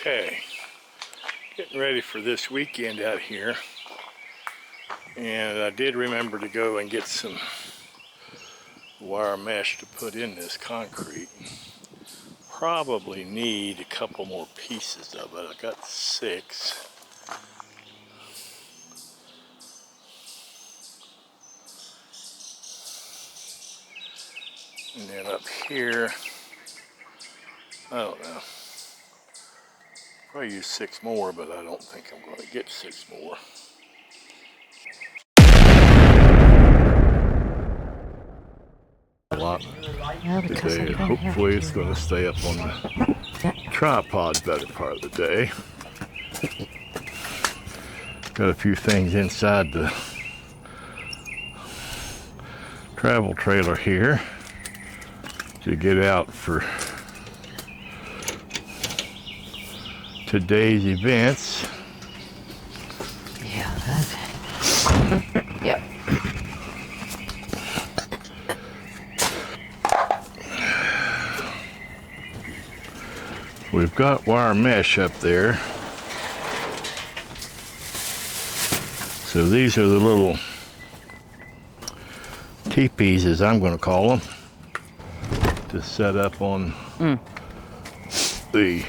Okay, getting ready for this weekend out here, and I did remember to go and get some wire mesh to put in this concrete. Probably need a couple more pieces of it. I got 6. And then up here, I don't know. Probably use 6 more, but I don't think I'm going to get 6 more. A lot today, and hopefully it's going to stay up on the tripod better part of the day. Got a few things inside the travel trailer here to get out for today's events. Yeah, yep. We've got wire mesh up there. So these are the little teepees, as I'm going to call them, to set up on the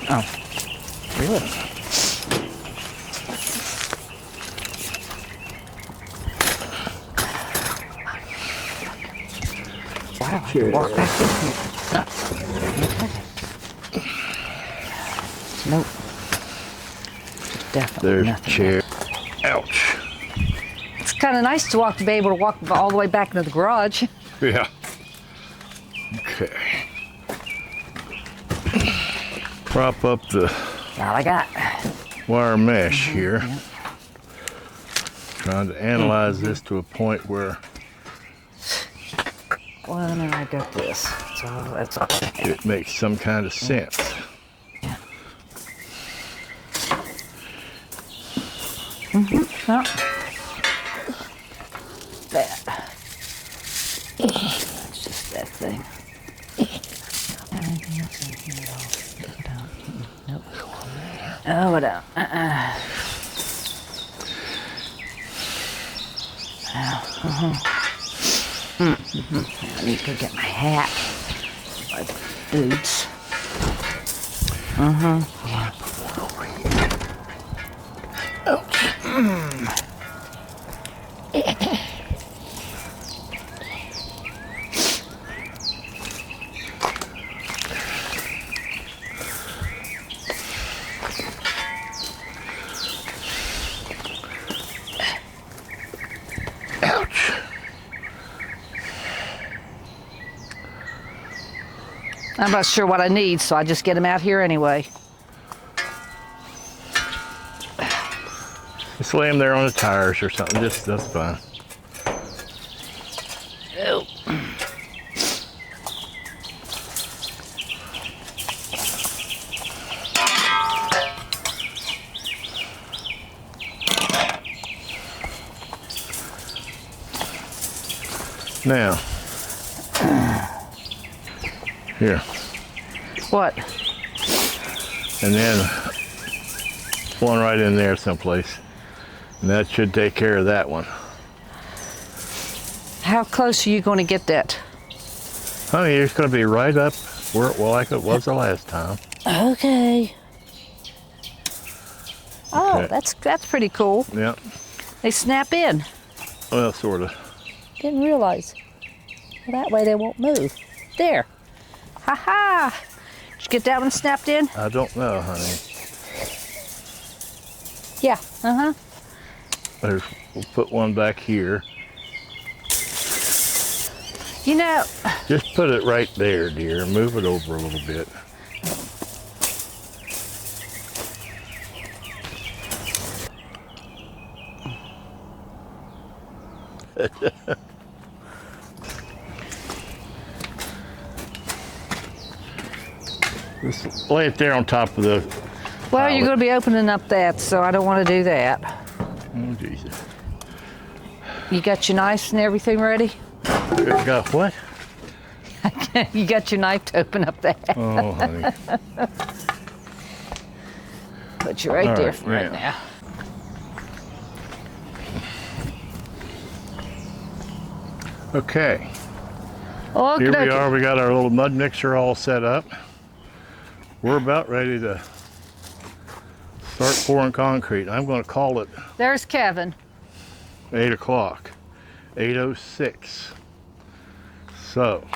Oh, really? Wow, I can walk back in here. Okay. Nope. Definitely there's nothing. chair. Ouch. It's kind of nice to be able to walk all the way back into the garage. Yeah. Okay. Prop up the All I got. wire mesh here. Yep. Trying to analyze this to a point where Well, and then I got this. So that's all. it makes some kind of sense. Yeah. Oh. That. That's just that thing. Anything else in here at all? Nope. Oh, it don't. I need to go get my hat. My boots. Yeah. Ouch. I'm not sure what I need, so I just get them out here anyway. Just lay them there on the tires or something. Just that's fine. Oh. Now, here. What? And then one right in there someplace. And that should take care of that one. How close are you going to get that? Honey, it's going to be right up where it, well, like it was the last time. Okay. Oh, Okay. that's pretty cool. Yeah. They snap in. Well, sort of. Didn't realize. Well, that way they won't move. There. Ha ha! Did you get that one snapped in? I don't know, honey. Yeah. Uh-huh. We'll put one back here. You know. Just put it right there, dear. Move it over a little bit. Just lay it there on top of the Well, you're going to be opening up that, so I don't want to do that. Oh, Jesus. You got your knives and everything ready? Got what? You got your knife to open up that. Oh, honey. Put you right All there right, for right now. Okay. Oh, Here we are. We got our little mud mixer all set up. We're about ready to start pouring concrete. I'm going to call it There's Kevin. 8 o'clock. 8:06. So,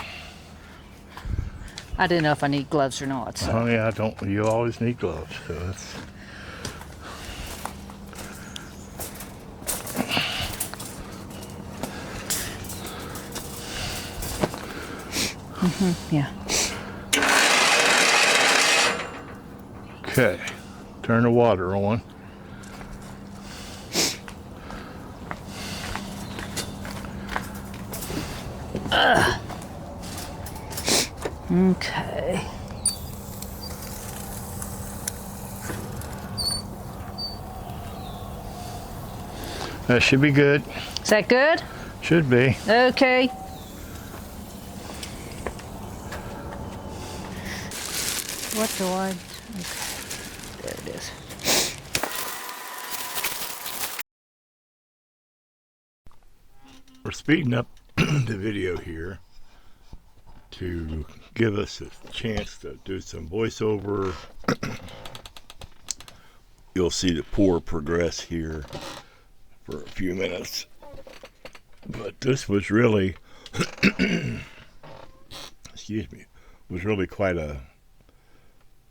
I didn't know if I need gloves or not. So. honey, I don't. You always need gloves. So that's. Yeah. Okay. Turn the water on. Okay. That should be good. Is that good? Should be. Okay. What do I? Okay. There it is. We're speeding up the video here to give us a chance to do some voiceover. You'll see the pour progress here for a few minutes. But this was really, excuse me, was really quite a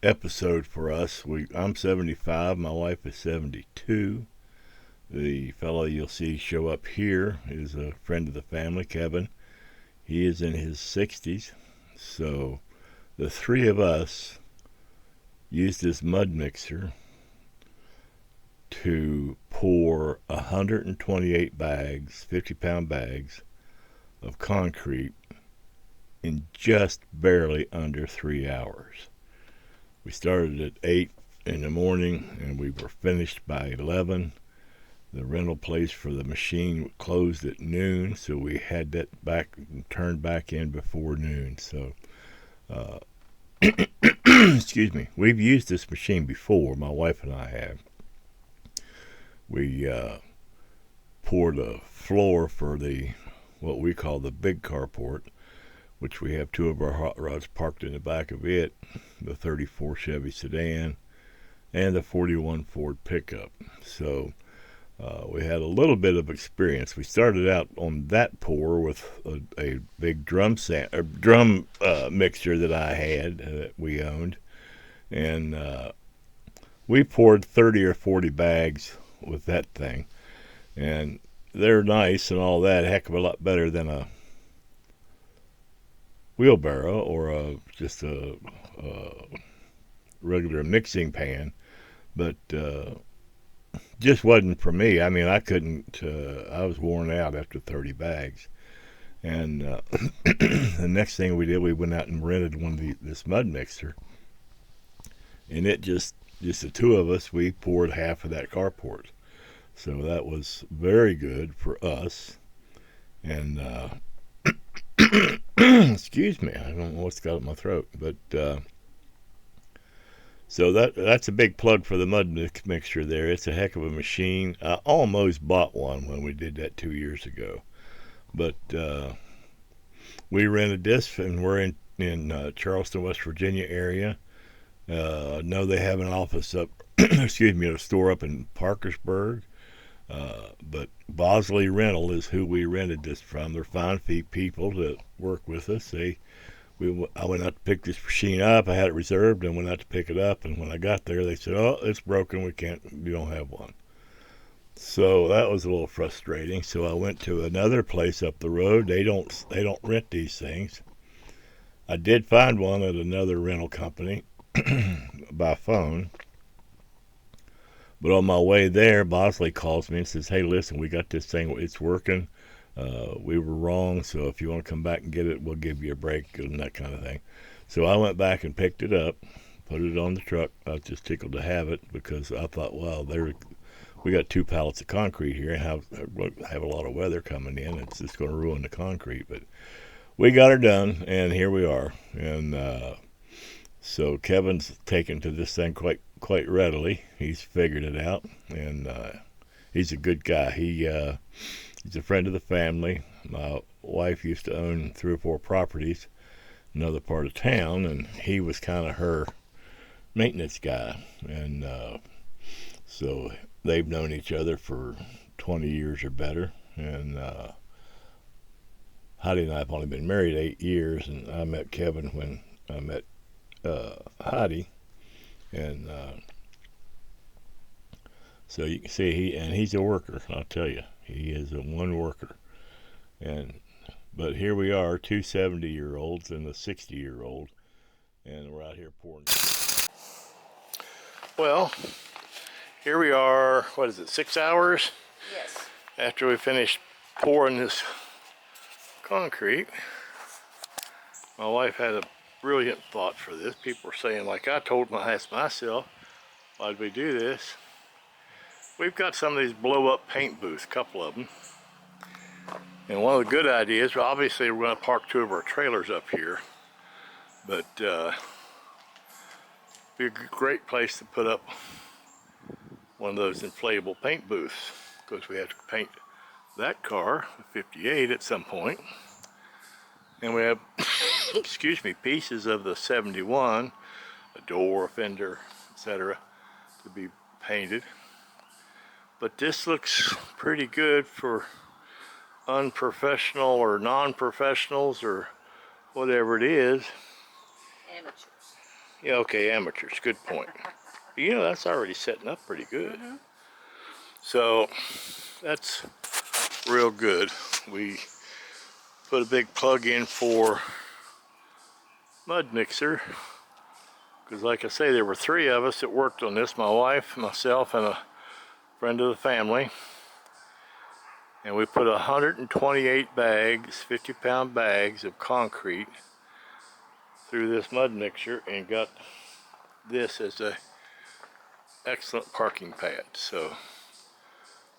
episode for us. I'm 75, my wife is 72. The fellow you'll see show up here is a friend of the family, Kevin. He is in his 60s. So the three of us used this mud mixer to pour 128 bags, 50-pound bags of concrete in just barely under 3 hours. We started at 8 in the morning and we were finished by 11. The rental place for the machine closed at noon, so we had that back turned back in before noon. So, excuse me, we've used this machine before, my wife and I have. We poured a floor for what we call the big carport, which we have two of our hot rods parked in the back of it, the 34 Chevy sedan, and the 41 Ford pickup. So we had a little bit of experience. We started out on that pour with a big drum mixer that I had that we owned, and we poured 30 or 40 bags with that thing, and they're nice and all that, a heck of a lot better than a wheelbarrow or just a regular mixing pan, but just wasn't for me. I mean, I couldn't, I was worn out after 30 bags. And the next thing we did, we went out and rented this mud mixer. And it just the two of us, we poured half of that carport. So that was very good for us. And, excuse me, I don't know what's got in my throat, but so that's a big plug for the mud mixture there. It's a heck of a machine. I almost bought one when we did that 2 years ago, but we rented this, and we're in Charleston, West Virginia area. I know they have an office up, excuse me, a store up in Parkersburg, but Bosley Rental is who we rented this from. They're fine people that work with us. I went out to pick this machine up. I had it reserved and went out to pick it up. And when I got there, they said, "Oh, it's broken. You don't have one." So that was a little frustrating. So I went to another place up the road. They don't rent these things. I did find one at another rental company by phone. But on my way there, Bosley calls me and says, "Hey, listen, we got this thing. It's working. We were wrong, so if you want to come back and get it, we'll give you a break," and that kind of thing. So I went back and picked it up, put it on the truck. I was just tickled to have it because I thought, wow, we got 2 pallets of concrete here and have a lot of weather coming in. It's just going to ruin the concrete, but we got her done, and here we are. And so Kevin's taken to this thing quite readily. He's figured it out, and he's a good guy. He's a friend of the family. My wife used to own 3 or 4 properties in another part of town, and he was kind of her maintenance guy. And so they've known each other for 20 years or better. And Heidi and I have only been married 8 years, and I met Kevin when I met Heidi. And so you can see he's a worker. I'll tell you, he is a one worker. But here we are, 2 70-year-olds and a 60-year-old, and we're out here pouring. Well, here we are. What is it? 6 hours? Yes. After we finished pouring this concrete. My wife had a brilliant thought for this. People were saying, like I asked myself, why did we do this? We've got some of these blow-up paint booths, a couple of them. And one of the good ideas, well, obviously we're going to park 2 of our trailers up here, but be a great place to put up one of those inflatable paint booths, because we have to paint that car, the 58, at some point. And we have, excuse me, pieces of the 71, a door, a fender, etc., to be painted. But this looks pretty good for unprofessional or non-professionals or whatever it is. Amateurs. Yeah, okay, amateurs, good point. You know, that's already setting up pretty good. Mm-hmm. So that's real good. We put a big plug in for mud mixer, because like I say, there were 3 of us that worked on this, my wife, myself, and a friend of the family. And we put 128 bags, 50-pound bags of concrete through this mud mixer and got this as a excellent parking pad. So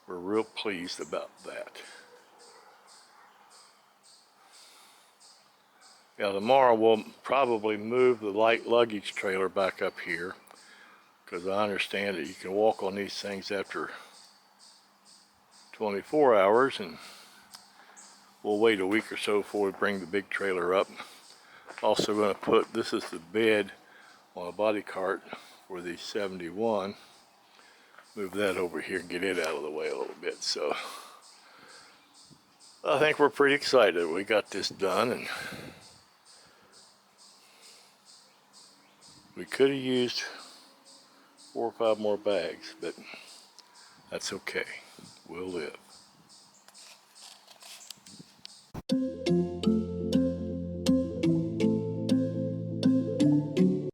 we're real pleased about that. Now tomorrow we'll probably move the light luggage trailer back up here, because I understand that you can walk on these things after 24 hours, and we'll wait a week or so before we bring the big trailer up. Also going to put, this is the bed on a body cart for the 71. Move that over here and get it out of the way a little bit. So I think we're pretty excited we got this done, and we could have used 4 or 5 more bags, but that's okay. We'll live.